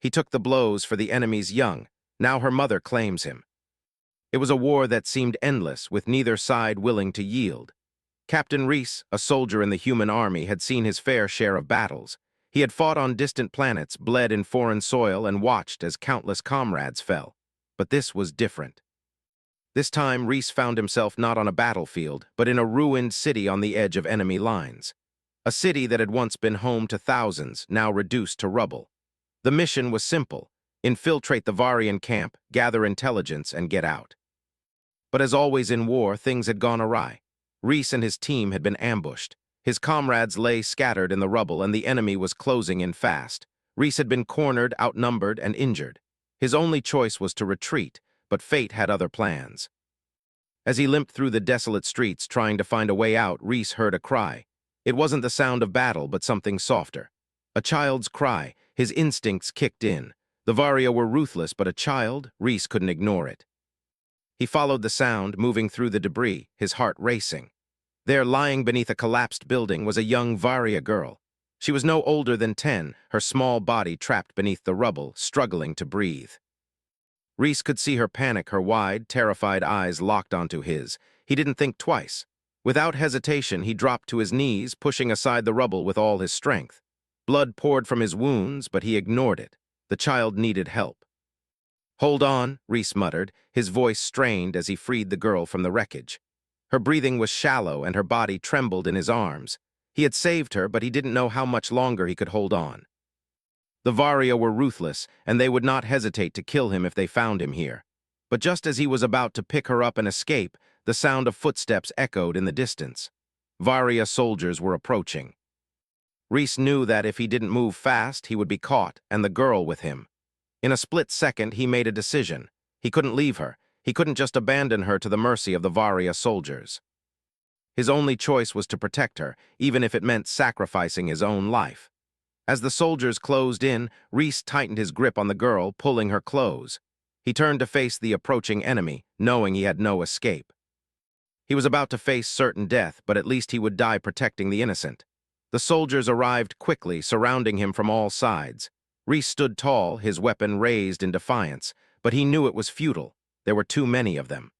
He took the blows for the enemy's young. Now her mother claims him. It was a war that seemed endless, with neither side willing to yield. Captain Reese, a soldier in the human army, had seen his fair share of battles. He had fought on distant planets, bled in foreign soil, and watched as countless comrades fell. But this was different. This time, Reese found himself not on a battlefield, but in a ruined city on the edge of enemy lines. A city that had once been home to thousands, now reduced to rubble. The mission was simple: infiltrate the Varian camp, gather intelligence, and get out. But as always in war, things had gone awry. Reese and his team had been ambushed. His comrades lay scattered in the rubble, and the enemy was closing in fast. Reese had been cornered, outnumbered, and injured. His only choice was to retreat, but fate had other plans. As he limped through the desolate streets trying to find a way out, Reese heard a cry. It wasn't the sound of battle, but something softer. A child's cry. His instincts kicked in. The Varia were ruthless, but a child, Reese couldn't ignore it. He followed the sound, moving through the debris, his heart racing. There, lying beneath a collapsed building, was a young Varia girl. She was no older than 10, her small body trapped beneath the rubble, struggling to breathe. Reese could see her panic, her wide, terrified eyes locked onto his. He didn't think twice. Without hesitation, he dropped to his knees, pushing aside the rubble with all his strength. Blood poured from his wounds, but he ignored it. The child needed help. "Hold on," Reese muttered, his voice strained as he freed the girl from the wreckage. Her breathing was shallow and her body trembled in his arms. He had saved her, but he didn't know how much longer he could hold on. The Varia were ruthless, and they would not hesitate to kill him if they found him here. But just as he was about to pick her up and escape, the sound of footsteps echoed in the distance. Varia soldiers were approaching. Reese knew that if he didn't move fast, he would be caught, and the girl with him. In a split second, he made a decision. He couldn't leave her. He couldn't just abandon her to the mercy of the Varia soldiers. His only choice was to protect her, even if it meant sacrificing his own life. As the soldiers closed in, Reese tightened his grip on the girl, pulling her close. He turned to face the approaching enemy, knowing he had no escape. He was about to face certain death, but at least he would die protecting the innocent. The soldiers arrived quickly, surrounding him from all sides. Reese stood tall, his weapon raised in defiance, but he knew it was futile. There were too many of them.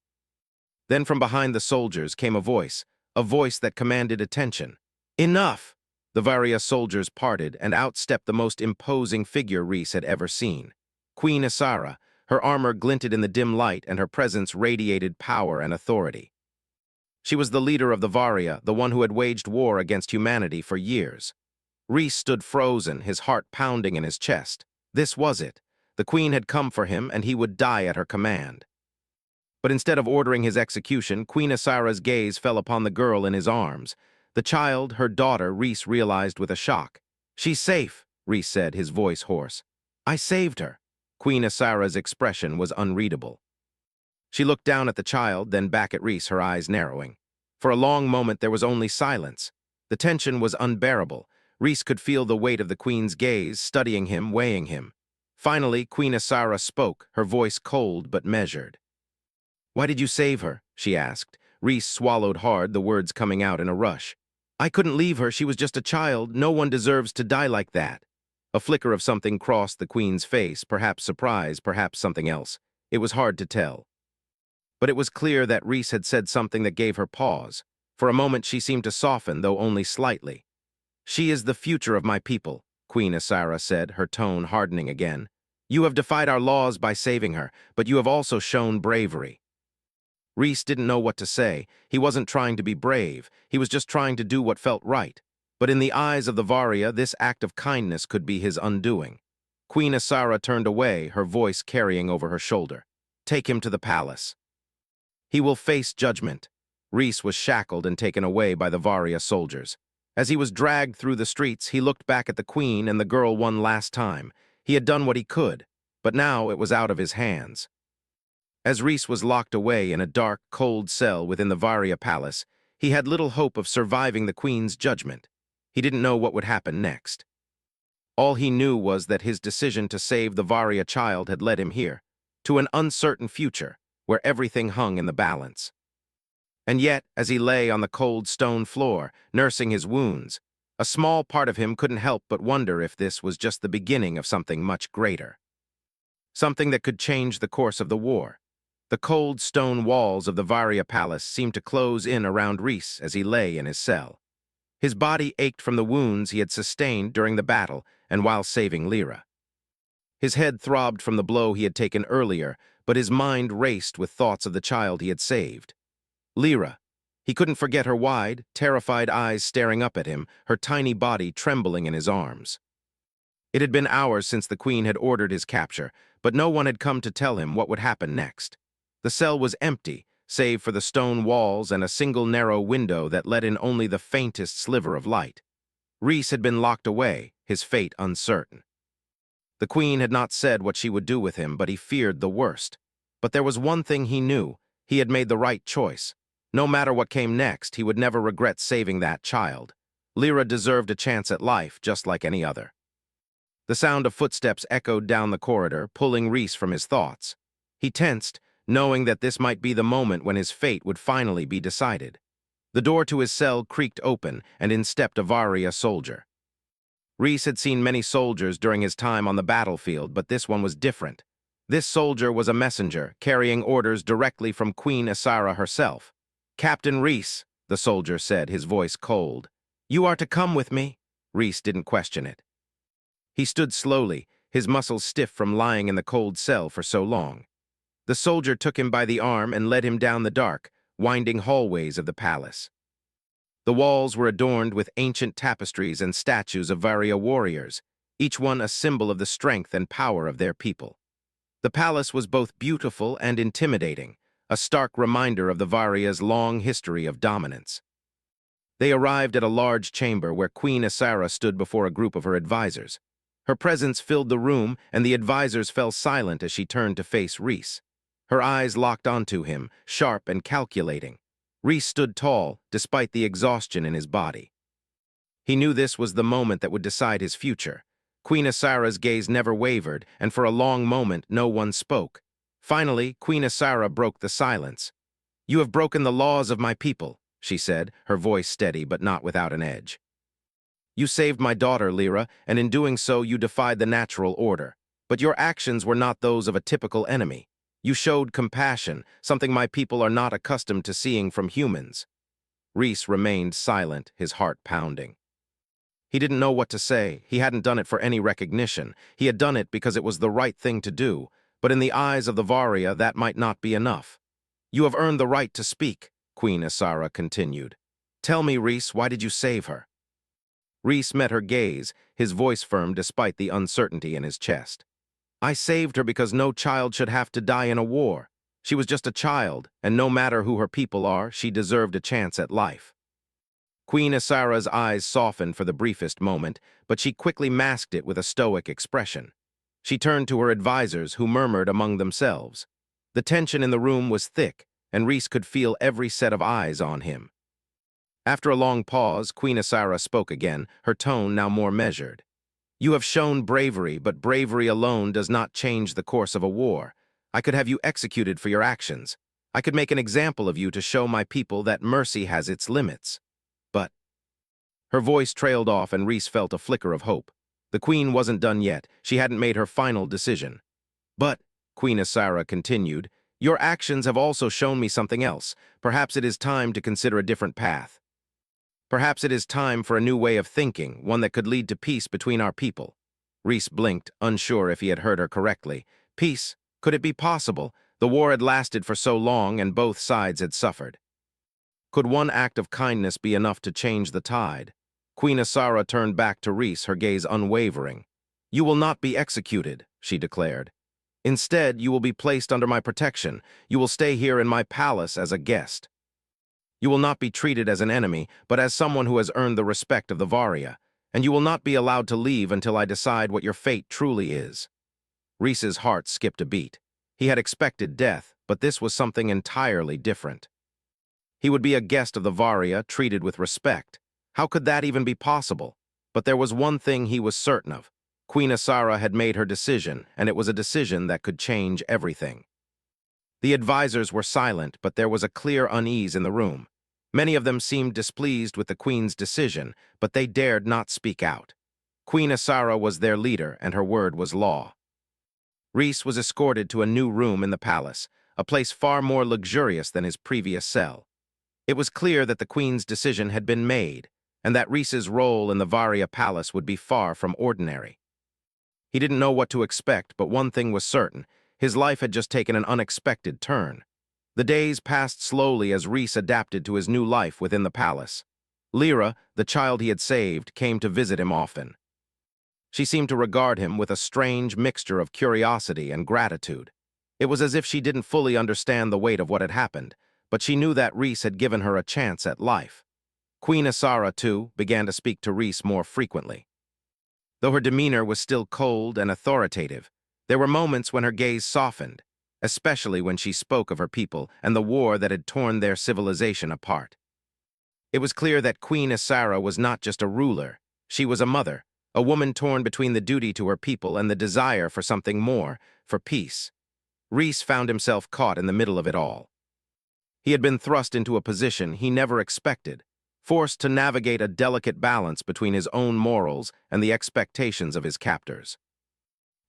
Then from behind the soldiers came a voice that commanded attention. "Enough!" The Varia soldiers parted, and out stepped the most imposing figure Reese had ever seen. Queen Isara. Her armor glinted in the dim light, and her presence radiated power and authority. She was the leader of the Varia, the one who had waged war against humanity for years. Reese stood frozen, his heart pounding in his chest. This was it. The queen had come for him, and he would die at her command. But instead of ordering his execution, Queen Isara's gaze fell upon the girl in his arms. The child, her daughter, Reese realized with a shock. "She's safe," Reese said, his voice hoarse. "I saved her." Queen Isara's expression was unreadable. She looked down at the child, then back at Reese, her eyes narrowing. For a long moment there was only silence. The tension was unbearable. Reese could feel the weight of the queen's gaze, studying him, weighing him. Finally, Queen Isara spoke, her voice cold but measured. "Why did you save her?" she asked. Reese swallowed hard, the words coming out in a rush. "I couldn't leave her. She was just a child. No one deserves to die like that." A flicker of something crossed the queen's face, perhaps surprise, perhaps something else. It was hard to tell. But it was clear that Reese had said something that gave her pause. For a moment she seemed to soften, though only slightly. "She is the future of my people," Queen Isara said, her tone hardening again. "You have defied our laws by saving her, but you have also shown bravery." Reese didn't know what to say. He wasn't trying to be brave. He was just trying to do what felt right. But in the eyes of the Varia, this act of kindness could be his undoing. Queen Isara turned away, her voice carrying over her shoulder. "Take him to the palace. He will face judgment." Reese was shackled and taken away by the Varia soldiers. As he was dragged through the streets, he looked back at the queen and the girl one last time. He had done what he could, but now it was out of his hands. As Reese was locked away in a dark, cold cell within the Varia palace, he had little hope of surviving the queen's judgment. He didn't know what would happen next. All he knew was that his decision to save the Varia child had led him here, to an uncertain future, where everything hung in the balance. And yet, as he lay on the cold stone floor, nursing his wounds, A small part of him couldn't help but wonder if this was just the beginning of something much greater. Something that could change the course of the war. The cold stone walls of the Varia Palace seemed to close in around Rhys as he lay in his cell. His body ached from the wounds he had sustained during the battle and while saving Lyra. His head throbbed from the blow he had taken earlier, but his mind raced with thoughts of the child he had saved. Lyra. He couldn't forget her wide, terrified eyes staring up at him, her tiny body trembling in his arms. It had been hours since the Queen had ordered his capture, but no one had come to tell him what would happen next. The cell was empty, save for the stone walls and a single narrow window that let in only the faintest sliver of light. Rhys had been locked away, his fate uncertain. The Queen had not said what she would do with him, but he feared the worst. But there was one thing he knew: he had made the right choice. No matter what came next, he would never regret saving that child. Lyra deserved a chance at life, just like any other. The sound of footsteps echoed down the corridor, pulling Rhys from his thoughts. He tensed, knowing that this might be the moment when his fate would finally be decided. The door to his cell creaked open, and in stepped a Varia soldier. Rhys had seen many soldiers during his time on the battlefield, but this one was different. This soldier was a messenger, carrying orders directly from Queen Ysara herself. "Captain Rhys," the soldier said, his voice cold. "You are to come with me." Rhys didn't question it. He stood slowly, his muscles stiff from lying in the cold cell for so long. The soldier took him by the arm and led him down the dark, winding hallways of the palace. The walls were adorned with ancient tapestries and statues of Varia warriors, each one a symbol of the strength and power of their people. The palace was both beautiful and intimidating, a stark reminder of the Varia's long history of dominance. They arrived at a large chamber where Queen Ysara stood before a group of her advisors. Her presence filled the room, and the advisors fell silent as she turned to face Rhys. Her eyes locked onto him, sharp and calculating. Rhys stood tall, despite the exhaustion in his body. He knew this was the moment that would decide his future. Queen Ysara's gaze never wavered, and for a long moment no one spoke. Finally, Queen Ysara broke the silence. "You have broken the laws of my people," she said, her voice steady but not without an edge. "You saved my daughter, Lyra, and in doing so you defied the natural order. But your actions were not those of a typical enemy. You showed compassion, something my people are not accustomed to seeing from humans." Rhys remained silent, his heart pounding. He didn't know what to say. He hadn't done it for any recognition. He had done it because it was the right thing to do. But in the eyes of the Varia, that might not be enough. "You have earned the right to speak," Queen Ysara continued. "Tell me, Rhys, why did you save her?" Rhys met her gaze, his voice firm despite the uncertainty in his chest. "I saved her because no child should have to die in a war. She was just a child, and no matter who her people are, she deserved a chance at life." Queen Ysara's eyes softened for the briefest moment, but she quickly masked it with a stoic expression. She turned to her advisors, who murmured among themselves. The tension in the room was thick, and Rhys could feel every set of eyes on him. After a long pause, Queen Ysara spoke again, her tone now more measured. "You have shown bravery, but bravery alone does not change the course of a war. I could have you executed for your actions. I could make an example of you to show my people that mercy has its limits. But—" Her voice trailed off, and Rhys felt a flicker of hope. The Queen wasn't done yet. She hadn't made her final decision. "But," Queen Ysara continued, "your actions have also shown me something else. Perhaps it is time to consider a different path. Perhaps it is time for a new way of thinking, one that could lead to peace between our people." Rhys blinked, unsure if he had heard her correctly. Peace? Could it be possible? The war had lasted for so long, and both sides had suffered. Could one act of kindness be enough to change the tide? Queen Ysara turned back to Rhys, her gaze unwavering. "You will not be executed," she declared. "Instead, you will be placed under my protection. You will stay here in my palace as a guest. You will not be treated as an enemy, but as someone who has earned the respect of the Varia, and you will not be allowed to leave until I decide what your fate truly is." Rhys's heart skipped a beat. He had expected death, but this was something entirely different. He would be a guest of the Varia, treated with respect. How could that even be possible? But there was one thing he was certain of. Queen Ysara had made her decision, and it was a decision that could change everything. The advisors were silent, but there was a clear unease in the room. Many of them seemed displeased with the queen's decision, but they dared not speak out. Queen Asara was their leader, and her word was law. Rhys was escorted to a new room in the palace, a place far more luxurious than his previous cell. It was clear that the queen's decision had been made, and that Rhys's role in the Varia palace would be far from ordinary. He didn't know what to expect, but one thing was certain: his life had just taken an unexpected turn. The days passed slowly as Rhys adapted to his new life within the palace. Lyra, the child he had saved, came to visit him often. She seemed to regard him with a strange mixture of curiosity and gratitude. It was as if she didn't fully understand the weight of what had happened, but she knew that Rhys had given her a chance at life. Queen Asara, too, began to speak to Rhys more frequently. Though her demeanor was still cold and authoritative, there were moments when her gaze softened, especially when she spoke of her people and the war that had torn their civilization apart. It was clear that Queen Asara was not just a ruler, she was a mother, a woman torn between the duty to her people and the desire for something more, for peace. Rhys found himself caught in the middle of it all. He had been thrust into a position he never expected, forced to navigate a delicate balance between his own morals and the expectations of his captors.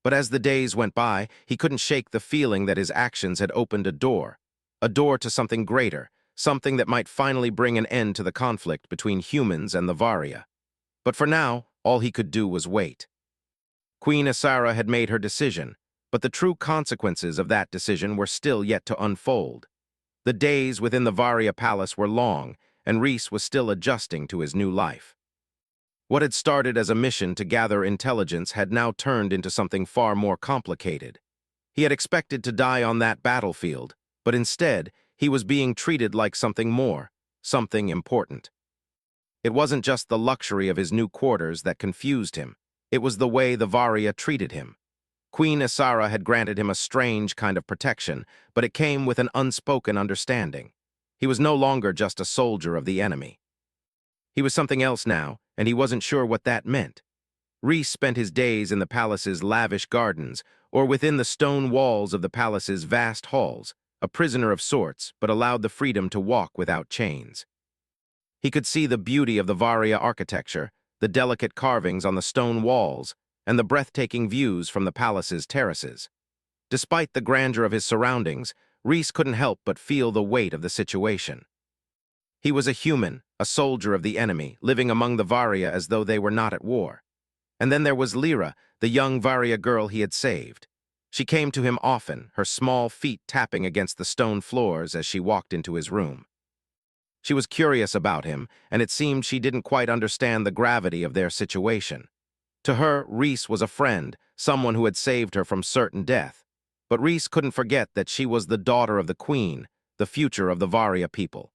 But as the days went by, he couldn't shake the feeling that his actions had opened a door to something greater, something that might finally bring an end to the conflict between humans and the Varia. But for now, all he could do was wait. Queen Asara had made her decision, but the true consequences of that decision were still yet to unfold. The days within the Varia palace were long, and Rhys was still adjusting to his new life. What had started as a mission to gather intelligence had now turned into something far more complicated. He had expected to die on that battlefield, but instead, he was being treated like something more, something important. It wasn't just the luxury of his new quarters that confused him. It was the way the Varia treated him. Queen Asara had granted him a strange kind of protection, but it came with an unspoken understanding. He was no longer just a soldier of the enemy. He was something else now, and he wasn't sure what that meant. Rhys spent his days in the palace's lavish gardens, or within the stone walls of the palace's vast halls, a prisoner of sorts, but allowed the freedom to walk without chains. He could see the beauty of the Varia architecture, the delicate carvings on the stone walls, and the breathtaking views from the palace's terraces. Despite the grandeur of his surroundings, Rhys couldn't help but feel the weight of the situation. He was a human, a soldier of the enemy, living among the Varia as though they were not at war. And then there was Lyra, the young Varia girl he had saved. She came to him often, her small feet tapping against the stone floors as she walked into his room. She was curious about him, and it seemed she didn't quite understand the gravity of their situation. To her, Rhys was a friend, someone who had saved her from certain death. But Rhys couldn't forget that she was the daughter of the queen, the future of the Varia people.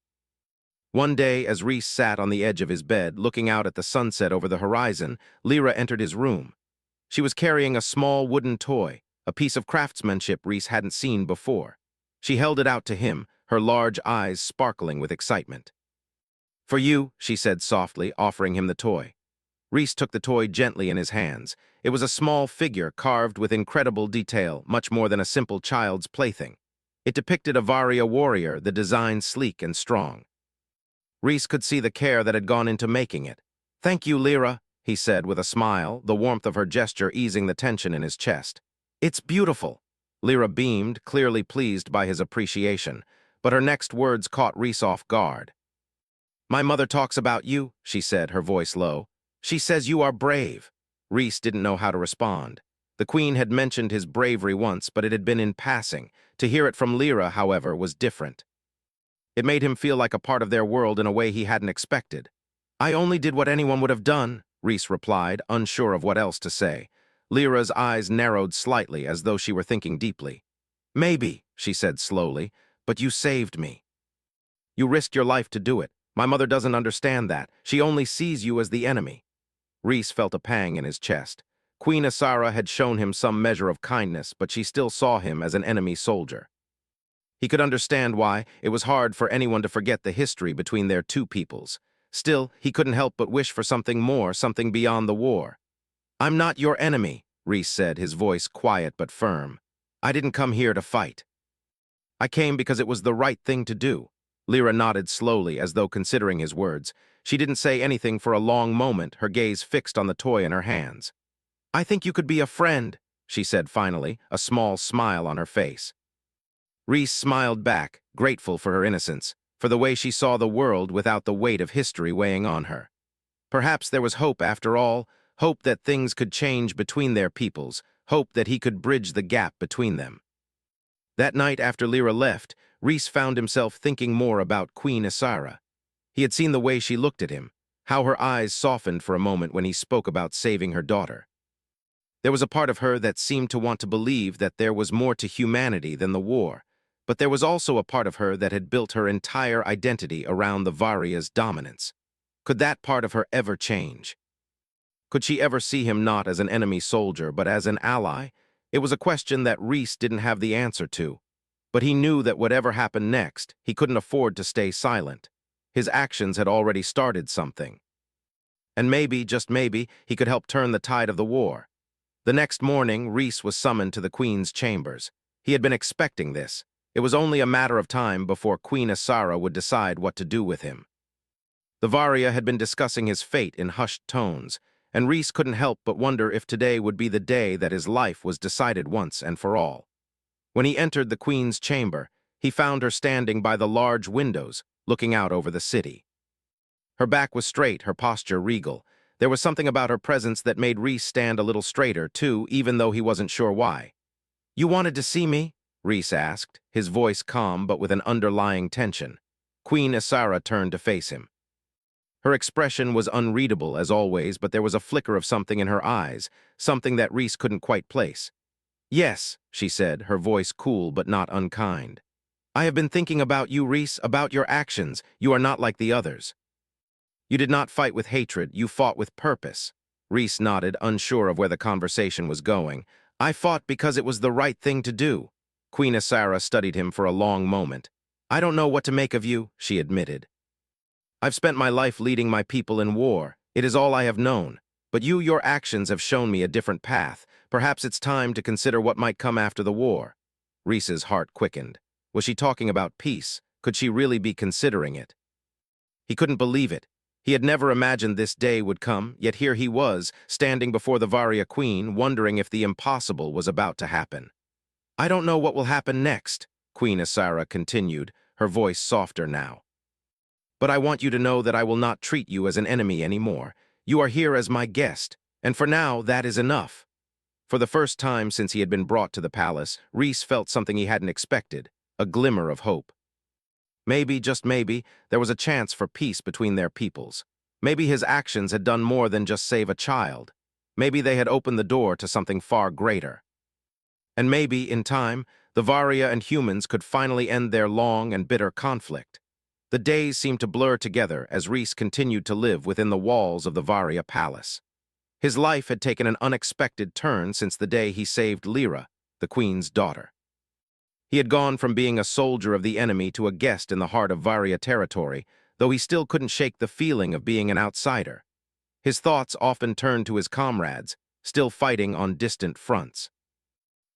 One day, as Rhys sat on the edge of his bed, looking out at the sunset over the horizon, Lyra entered his room. She was carrying a small wooden toy, a piece of craftsmanship Rhys hadn't seen before. She held it out to him, her large eyes sparkling with excitement. "For you," she said softly, offering him the toy. Rhys took the toy gently in his hands. It was a small figure carved with incredible detail, much more than a simple child's plaything. It depicted a Varia warrior, the design sleek and strong. Rhys could see the care that had gone into making it. "Thank you, Lyra," he said with a smile, the warmth of her gesture easing the tension in his chest. "It's beautiful." Lyra beamed, clearly pleased by his appreciation, but her next words caught Rhys off guard. "My mother talks about you," she said, her voice low. "She says you are brave." Rhys didn't know how to respond. The queen had mentioned his bravery once, but it had been in passing. To hear it from Lyra, however, was different. It made him feel like a part of their world in a way he hadn't expected. "I only did what anyone would have done," Rhys replied, unsure of what else to say. Lyra's eyes narrowed slightly, as though she were thinking deeply. "Maybe," she said slowly, "but you saved me. You risked your life to do it. My mother doesn't understand that. She only sees you as the enemy." Rhys felt a pang in his chest. Queen Asara had shown him some measure of kindness, but she still saw him as an enemy soldier. He could understand why. It was hard for anyone to forget the history between their two peoples. Still, he couldn't help but wish for something more, something beyond the war. "I'm not your enemy," Rhys said, his voice quiet but firm. "I didn't come here to fight. I came because it was the right thing to do." Lyra nodded slowly, as though considering his words. She didn't say anything for a long moment, her gaze fixed on the toy in her hands. "I think you could be a friend," she said finally, a small smile on her face. Rhys smiled back, grateful for her innocence, for the way she saw the world without the weight of history weighing on her. Perhaps there was hope after all, hope that things could change between their peoples, hope that he could bridge the gap between them. That night after Lyra left, Rhys found himself thinking more about Queen Isara. He had seen the way she looked at him, how her eyes softened for a moment when he spoke about saving her daughter. There was a part of her that seemed to want to believe that there was more to humanity than the war, but there was also a part of her that had built her entire identity around the Varia's dominance. Could that part of her ever change? Could she ever see him not as an enemy soldier, but as an ally? It was a question that Rhys didn't have the answer to. But he knew that whatever happened next, he couldn't afford to stay silent. His actions had already started something. And maybe, just maybe, he could help turn the tide of the war. The next morning, Rhys was summoned to the Queen's chambers. He had been expecting this. It was only a matter of time before Queen Isara would decide what to do with him. The Varia had been discussing his fate in hushed tones, and Rhys couldn't help but wonder if today would be the day that his life was decided once and for all. When he entered the Queen's chamber, he found her standing by the large windows, looking out over the city. Her back was straight, her posture regal. There was something about her presence that made Rhys stand a little straighter, too, even though he wasn't sure why. "You wanted to see me?" Rhys asked, his voice calm but with an underlying tension. Queen Isara turned to face him. Her expression was unreadable, as always, but there was a flicker of something in her eyes, something that Rhys couldn't quite place. "Yes," she said, her voice cool but not unkind. "I have been thinking about you, Rhys, about your actions. You are not like the others. You did not fight with hatred, you fought with purpose." Rhys nodded, unsure of where the conversation was going. "I fought because it was the right thing to do." Queen Isara studied him for a long moment. "I don't know what to make of you," she admitted. "I've spent my life leading my people in war. It is all I have known. But your actions have shown me a different path. Perhaps it's time to consider what might come after the war." Rhys's heart quickened. Was she talking about peace? Could she really be considering it? He couldn't believe it. He had never imagined this day would come, yet here he was, standing before the Varia Queen, wondering if the impossible was about to happen. "I don't know what will happen next," Queen Isara continued, her voice softer now. "But I want you to know that I will not treat you as an enemy anymore. You are here as my guest, and for now that is enough." For the first time since he had been brought to the palace, Rhys felt something he hadn't expected, a glimmer of hope. Maybe, just maybe, there was a chance for peace between their peoples. Maybe his actions had done more than just save a child. Maybe they had opened the door to something far greater. And maybe, in time, the Varia and humans could finally end their long and bitter conflict. The days seemed to blur together as Rhys continued to live within the walls of the Varia palace. His life had taken an unexpected turn since the day he saved Lyra, the Queen's daughter. He had gone from being a soldier of the enemy to a guest in the heart of Varia territory, though he still couldn't shake the feeling of being an outsider. His thoughts often turned to his comrades, still fighting on distant fronts.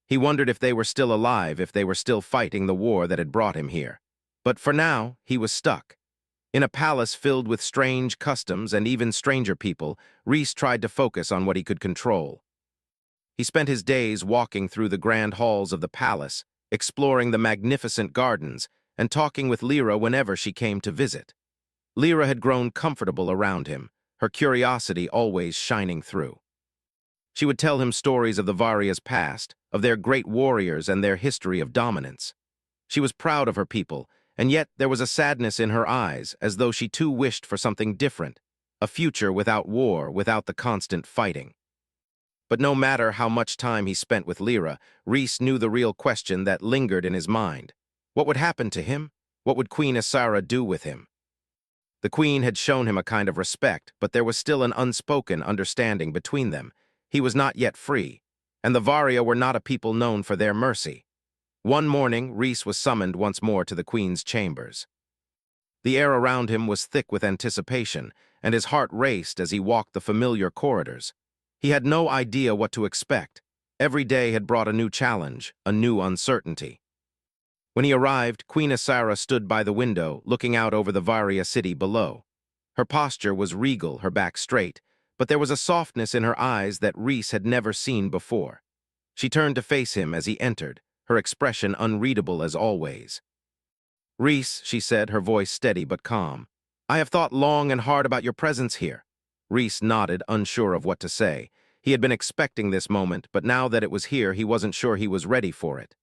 He wondered if they were still alive, if they were still fighting the war that had brought him here. But for now, he was stuck. In a palace filled with strange customs and even stranger people, Rhys tried to focus on what he could control. He spent his days walking through the grand halls of the palace, exploring the magnificent gardens, and talking with Lyra whenever she came to visit. Lyra had grown comfortable around him, her curiosity always shining through. She would tell him stories of the Varia's past, of their great warriors and their history of dominance. She was proud of her people, and yet there was a sadness in her eyes, as though she too wished for something different, a future without war, without the constant fighting. But no matter how much time he spent with Lyra, Rhys knew the real question that lingered in his mind. What would happen to him? What would Queen Isara do with him? The Queen had shown him a kind of respect, but there was still an unspoken understanding between them. He was not yet free, and the Varia were not a people known for their mercy. One morning, Rhys was summoned once more to the Queen's chambers. The air around him was thick with anticipation, and his heart raced as he walked the familiar corridors. He had no idea what to expect. Every day had brought a new challenge, a new uncertainty. When he arrived, Queen Asara stood by the window, looking out over the Varia city below. Her posture was regal, her back straight, but there was a softness in her eyes that Rhys had never seen before. She turned to face him as he entered, her expression unreadable as always. "Rhys," she said, her voice steady but calm, "I have thought long and hard about your presence here." Rhys nodded, unsure of what to say. He had been expecting this moment, but now that it was here, he wasn't sure he was ready for it.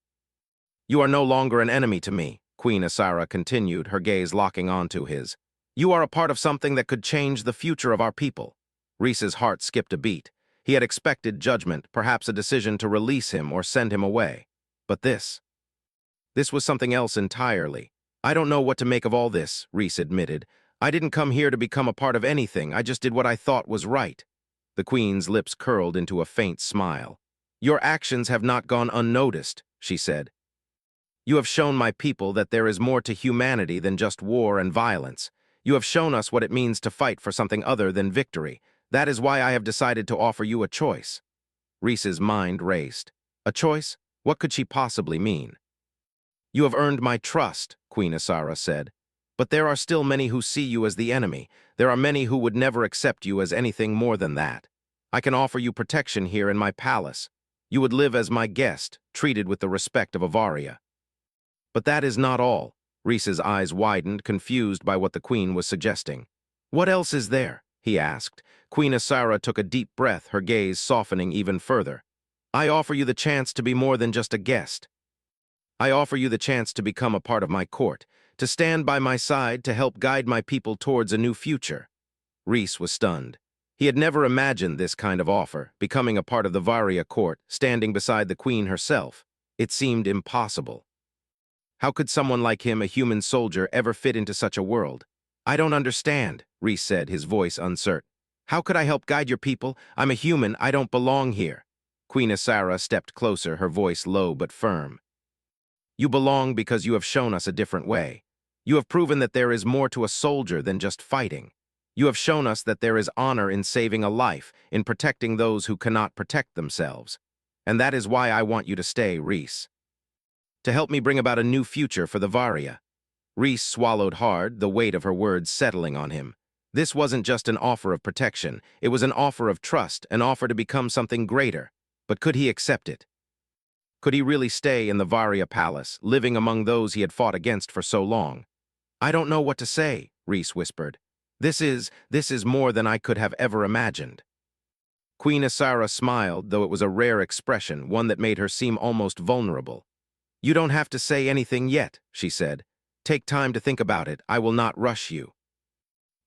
"You are no longer an enemy to me," Queen Asara continued, her gaze locking onto his. "You are a part of something that could change the future of our people." Rhys's heart skipped a beat. He had expected judgment, perhaps a decision to release him or send him away. But this was something else entirely. "I don't know what to make of all this," Rhys admitted. "I didn't come here to become a part of anything. I just did what I thought was right." The Queen's lips curled into a faint smile. "Your actions have not gone unnoticed," she said. "You have shown my people that there is more to humanity than just war and violence. You have shown us what it means to fight for something other than victory. That is why I have decided to offer you a choice." Rhys's mind raced. A choice? What could she possibly mean? "You have earned my trust," Queen Asara said. "But there are still many who see you as the enemy. There are many who would never accept you as anything more than that. I can offer you protection here in my palace. You would live as my guest, treated with the respect of a Varia." "But that is not all." Rhys's eyes widened, confused by what the Queen was suggesting. "What else is there?" he asked. Queen Asara took a deep breath, her gaze softening even further. "I offer you the chance to be more than just a guest. I offer you the chance to become a part of my court, to stand by my side to help guide my people towards a new future." Rhys was stunned. He had never imagined this kind of offer, becoming a part of the Varia court, standing beside the Queen herself. It seemed impossible. How could someone like him, a human soldier, ever fit into such a world? "I don't understand," Rhys said, his voice uncertain. "How could I help guide your people? I'm a human, I don't belong here." Queen Asara stepped closer, her voice low but firm. "You belong because you have shown us a different way. You have proven that there is more to a soldier than just fighting. You have shown us that there is honor in saving a life, in protecting those who cannot protect themselves. And that is why I want you to stay, Rhys. To help me bring about a new future for the Varia." Rhys swallowed hard, the weight of her words settling on him. This wasn't just an offer of protection, it was an offer of trust, an offer to become something greater. But could he accept it? Could he really stay in the Varia palace, living among those he had fought against for so long? "I don't know what to say," Rhys whispered. This is more than I could have ever imagined." Queen Asara smiled, though it was a rare expression, one that made her seem almost vulnerable. "You don't have to say anything yet," she said. "Take time to think about it. I will not rush you.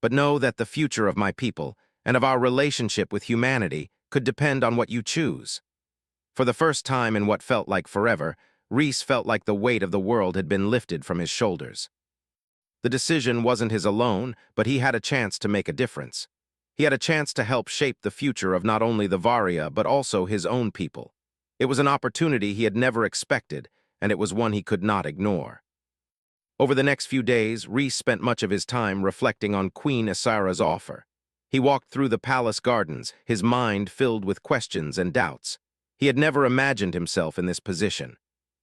But know that the future of my people, and of our relationship with humanity, could depend on what you choose." For the first time in what felt like forever, Rhys felt like the weight of the world had been lifted from his shoulders. The decision wasn't his alone, but he had a chance to make a difference. He had a chance to help shape the future of not only the Varia, but also his own people. It was an opportunity he had never expected, and it was one he could not ignore. Over the next few days, Rhys spent much of his time reflecting on Queen Asara's offer. He walked through the palace gardens, his mind filled with questions and doubts. He had never imagined himself in this position.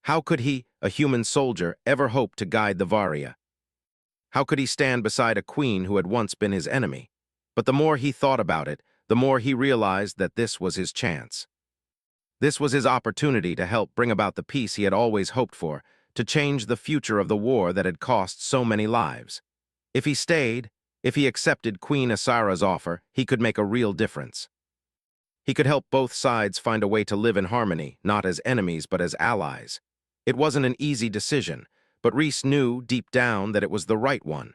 How could he, a human soldier, ever hope to guide the Varia? How could he stand beside a queen who had once been his enemy? But the more he thought about it, the more he realized that this was his chance. This was his opportunity to help bring about the peace he had always hoped for, to change the future of the war that had cost so many lives. If he stayed, if he accepted Queen Asara's offer, he could make a real difference. He could help both sides find a way to live in harmony, not as enemies but as allies. It wasn't an easy decision, but Rhys knew deep down that it was the right one.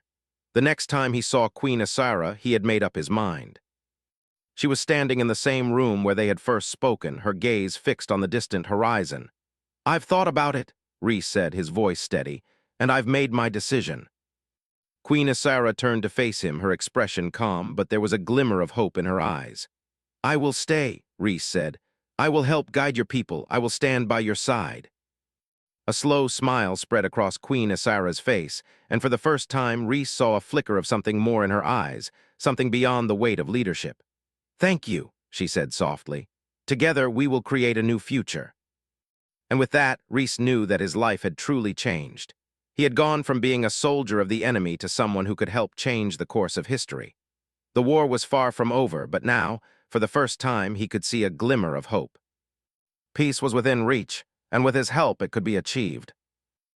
The next time he saw Queen Asara, he had made up his mind. She was standing in the same room where they had first spoken, her gaze fixed on the distant horizon. "I've thought about it," Rhys said, his voice steady, "and I've made my decision." Queen Asara turned to face him, her expression calm, but there was a glimmer of hope in her eyes. "I will stay," Rhys said. "I will help guide your people. I will stand by your side." A slow smile spread across Queen Asara's face, and for the first time Rhys saw a flicker of something more in her eyes, something beyond the weight of leadership. "Thank you," she said softly. "Together we will create a new future." And with that, Reese knew that his life had truly changed. He had gone from being a soldier of the enemy to someone who could help change the course of history. The war was far from over, but now, for the first time, he could see a glimmer of hope. Peace was within reach, and with his help it could be achieved.